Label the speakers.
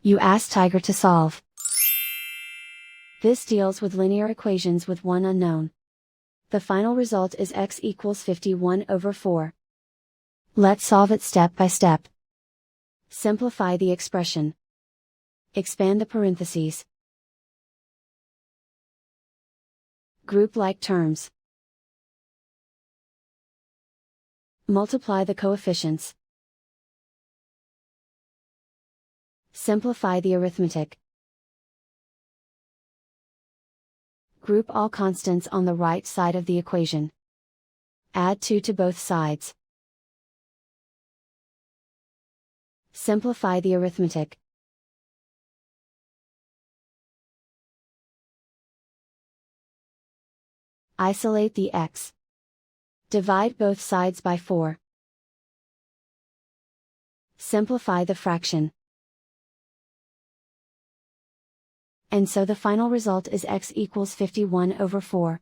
Speaker 1: You ask Tiger to solve. This deals with linear equations with one unknown. The final result is x equals 51/4. Let's solve it step by step. Simplify the expression. Expand the parentheses. Group like terms. Multiply the coefficients. Simplify the arithmetic. Group all constants on the right side of the equation. Add 2 to both sides. Simplify the arithmetic. Isolate the x. Divide both sides by 4. Simplify the fraction. And so the final result is x equals 51/4.